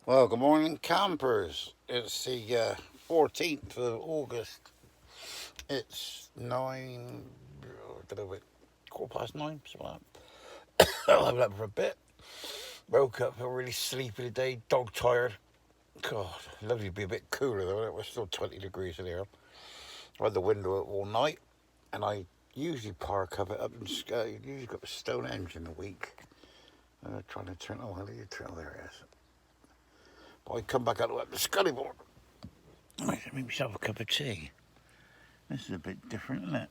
Well, good morning, campers. It's the 14th of August. It's 9, quarter past 9, something like that. I'll have that for a bit. Woke up, feel really sleepy today, dog tired. God, lovely to be a bit cooler though. It was still 20 degrees in here. I had the window up all night, and I usually park up it up in usually got Stonehenge in the week. Trying to turn, oh, how do you turn? Oh, there it is. But I come back out of the Scullyboard. I make myself a cup of tea. This is a bit different, isn't it?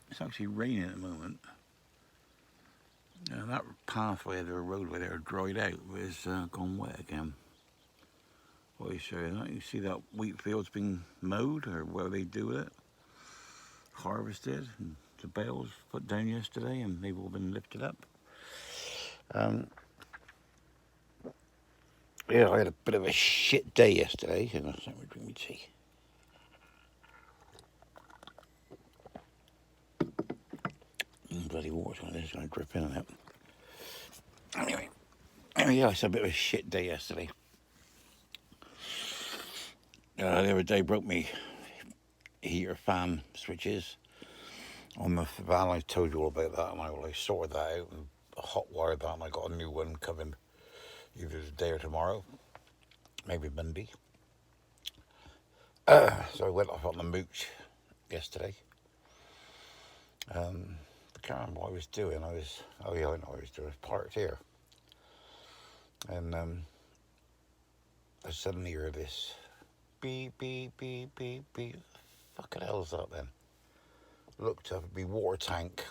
It's actually raining at the moment. That pathway, the roadway there, dried out, but it's gone wet again. What are you saying? That? You see that wheat field's been mowed, or what they do with it? Harvested, and the bales put down yesterday, and they've all been lifted up. Um, yeah, I had a bit of a shit day yesterday, and I was like, drink me tea. Bloody water on this, going to drip in on it. Anyway, yeah, it's a bit of a shit day yesterday. The other day broke me heater fan switches on the van. I told you all about that, and I sorted that out and hot wired that, and I got a new one coming either today or tomorrow, maybe Monday. So I went off on the mooch yesterday. I can't remember what I was doing. Oh yeah, I know what I was doing. I was parked here, and I suddenly hear this beep, beep, beep, beep, beep. Fucking hell's that then? Looked up, my water tank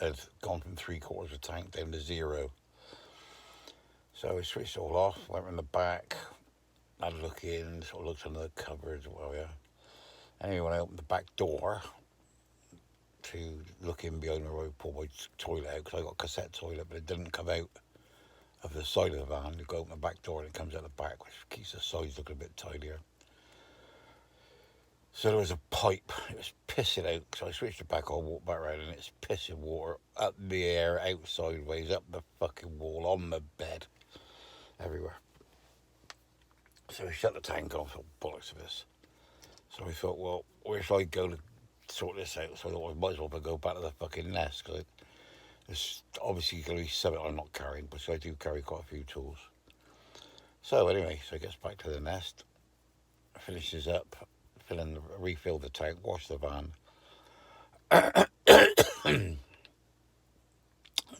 had gone from 3/4 of tank down to zero. So I switched it all off, went in the back, had a look in, sort of looked under the cupboards, well, yeah. Anyway, when I opened the back door to look in behind where I pulled my toilet out, because I got a cassette toilet, but it didn't come out of the side of the van. You go open the back door and it comes out the back, which keeps the sides looking a bit tidier. So there was a pipe, it was pissing out, so I switched it back on, walked back around, and it's pissing water up the air, out sideways, up the fucking wall, on the bed, everywhere. So we shut the tank off, thought, bollocks of this. So I thought, well, where should I go to sort this out? So I thought, I might as well go back to the fucking nest, because it's obviously going to be something I'm not carrying, but I do carry quite a few tools. So anyway, so he gets back to the nest, finishes up, refill the tank, wash the van,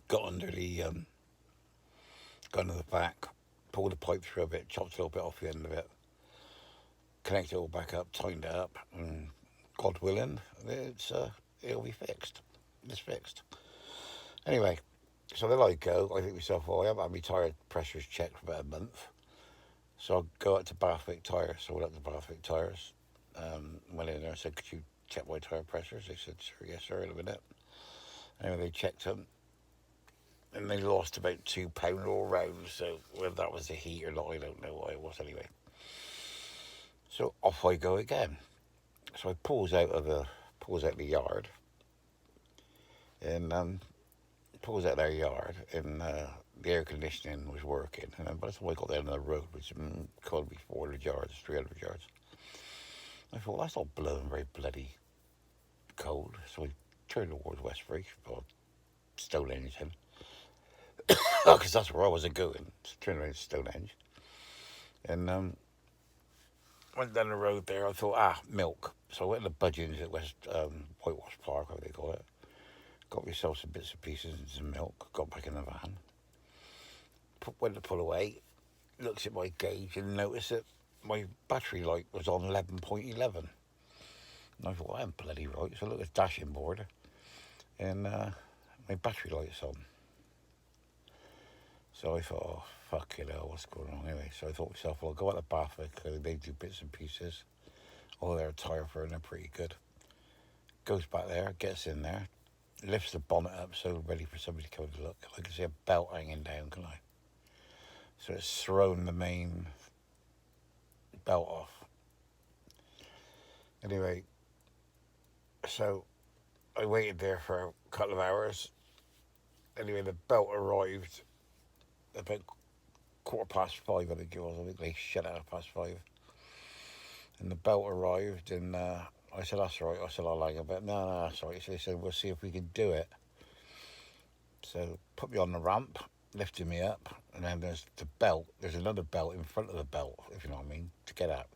got under the got under the back, pulled the pipe through a bit, chopped a little bit off the end of it, connected it all back up, tightened it up, and God willing, it'll be fixed. It's fixed. Anyway, so then I go. I think to myself, well, I haven't had my tyre pressures checked for about a month, so I'll go out to Bathwick Tyres. So I went up to Bathwick Tyres. Went in there and said, "Could you check my tyre pressures?" They said, "Sure, yes, sir, in a minute." Anyway, they checked them, and they lost about £2 all round. So whether that was the heat or not, I don't know what it was anyway. So off I go again. So I pulls out the yard, and pulls out their yard, and the air conditioning was working. And then by the time I got down the road, which could be 400 yards, 300 yards, I thought, well, that's not blowing very bloody cold. So I turned towards Westbury, or Stonehenge, because that's where I was going. So turned around to Stonehenge, and went down the road there. I thought, milk. So I went to the Budgeons at West Whitewash Park, how they call it. Got myself some bits and pieces and some milk. Got back in the van. Went to pull away. Looked at my gauge and noticed that my battery light was on 11.11. And I thought, well, I'm bloody right. So I looked at the dashing board, and my battery light's on. So I thought, oh, fuck it, what's going on anyway? So I thought to myself, well, I'll go out to Bathwick. They do bits and pieces. All their tyre for, and they're pretty good. Goes back there, gets in there, lifts the bonnet up so ready for somebody to come and look. I can see a belt hanging down, can I? So it's thrown the main belt off. Anyway, so I waited there for a couple of hours. Anyway, the belt arrived about 5:15, I think it was. I think they shut at 5:30. And the belt arrived, and I said, that's all right. I said, I'll hang a bit. No, that's all right. So they said, we'll see if we can do it. So put me on the ramp, lifted me up, and then there's the belt. There's another belt in front of the belt, if you know what I mean, to get out.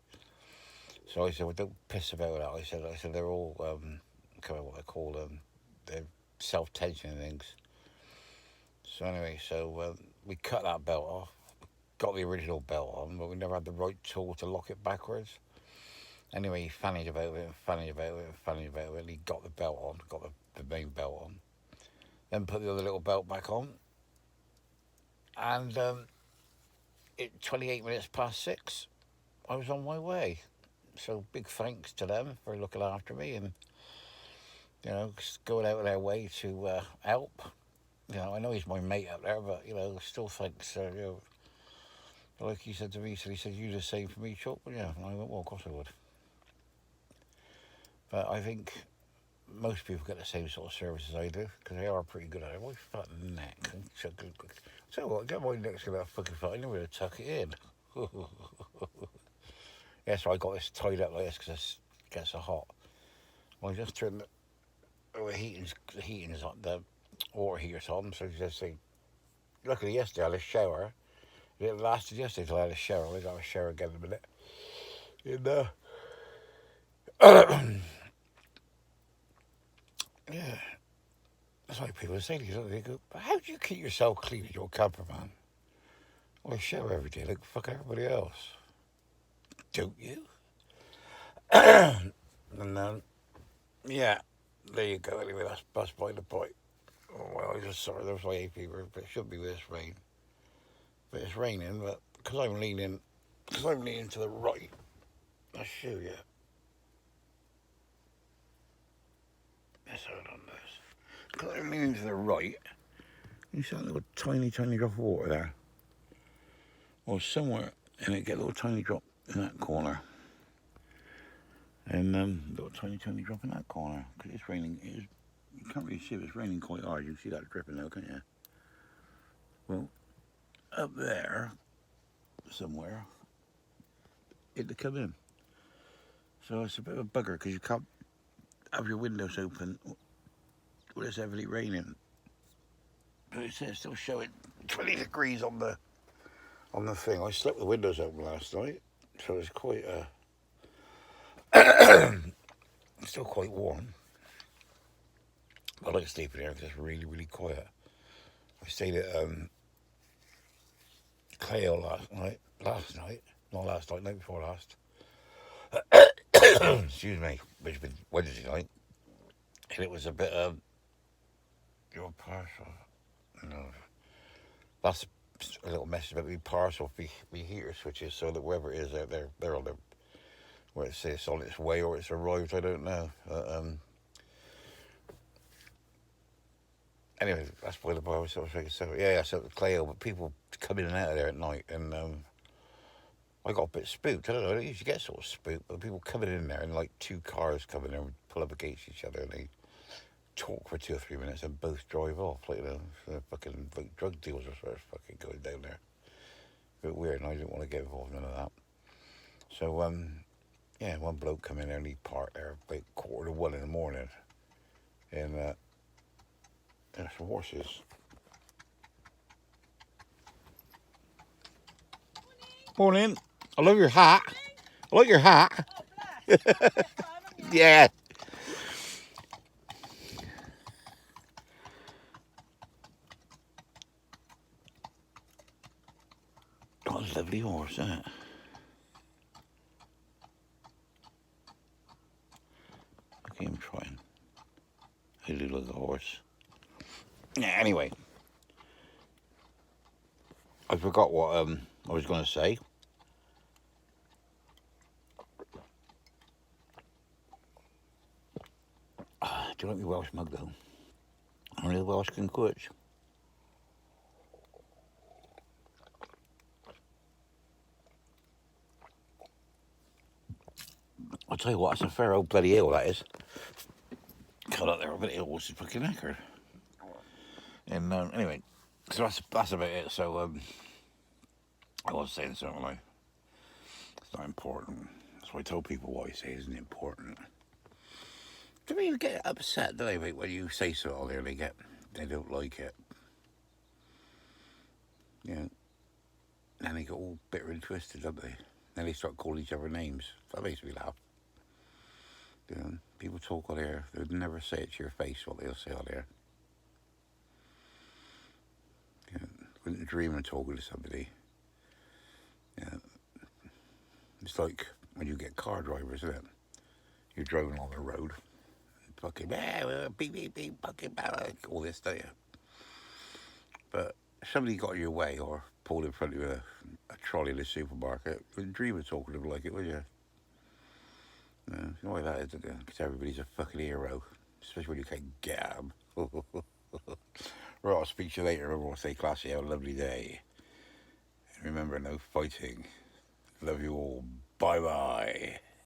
So I said, well, don't piss about that. I said they're all, kind of what I call them, they're self-tensioning things. So anyway, we cut that belt off, got the original belt on, but we never had the right tool to lock it backwards. Anyway, he fannied about it, and he got the belt on, got the main belt on. Then put the other little belt back on. And 28 minutes past 6, I was on my way. So big thanks to them for looking after me and, going out of their way to help. I know he's my mate up there, but, still thanks. Like he said to me, he said, you the same for me, Chuck? Well, yeah, and I went, well, of course I would. But I think most people get the same sort of service as I do, because they are pretty good at it. My fucking neck. So what, get my neck's going to fucking fight, I know where to tuck it in. Yeah, so I got this tied up like this because it gets so hot. Well, I just turned the heating's on, the water heater's on, so just say, luckily yesterday I had a shower. It lasted yesterday till I had a shower. I got a shower again in a minute. And, yeah, that's why people say to you, don't they? They go, but how do you keep yourself clean in your camper, man? Well, I shower every day like fuck everybody else. Don't you? And yeah, there you go. Anyway, that's by the point. Oh, well, I was just sorry there was my AP, but it should be with this rain. But it's raining, but because I'm leaning to the right, I'll show you. Let's hold on this. Because I'm leaning to the right, you see that little tiny drop of water there? Well, somewhere in it, get a little tiny drop in that corner. And little tiny drop in that corner. Because it's raining. You can't really see it. It's raining quite hard. You can see that dripping now, can't you? Well, up there, somewhere, it'll come in. So it's a bit of a bugger because you can't have your windows open when it's heavily raining. But it's still showing 20 degrees on the thing. I slept with the windows open last night, so it's quite it's still quite warm. I like sleeping here because it's really, really quiet. I stayed at Clayo night before last. Excuse me, which has been Wednesday night, and it was a bit your parcel. No, that's a little message about the parcel be heater switches, so that whoever it is out there, they're on the where it says it's on its way or it's arrived. I don't know. Anyway, that's why the bar was sort of thinking. So yeah, so Clayo, but people come in and out of there at night, and I got a bit spooked. I don't know. I don't usually get sort of spooked, but people coming in there and like two cars come in there and pull up against each other, and they talk for 2 or 3 minutes and both drive off. Like, fucking drug deals are sort of fucking going down there. A bit weird, and I didn't want to get involved in none of that. So yeah, one bloke come in there and he parked there about 1:45 in the morning, and there's some horses. Morning. I love your hat. I like your hat. Yeah. What a lovely horse, isn't it? Look at him trying. He do like a horse. Yeah, anyway. I forgot what I was going to say. Do you like me Welsh mug though? Only the Welsh can coach. I'll tell you what, that's a fair old bloody hill, that is. Cut up there a bit, it was fucking knackered. And anyway, so that's about it. So was saying something like, it's not important. That's why I tell people what I say isn't important. Do you get upset, don't they, when you say something there, they don't like it. You know, and they get all bitter and twisted, don't they? Then they start calling each other names. That makes me laugh. You know, people talk on air, they would never say it to your face what they'll say on air. You know, wouldn't dream of talking to somebody. You know, it's like when you get car drivers, isn't it? You're driving along the road, fucking beep beep beep, fucking all this, don't you? But if somebody got in your way or pulled in front of you a trolley in the supermarket, you wouldn't dream of talking to them like it, would you? No, you know why that is, don't you? Because everybody's a fucking hero, especially when you can't get 'em. Right, I'll speak to you later. Everyone stay classy, have a lovely day. And remember, no fighting. Love you all. Bye bye.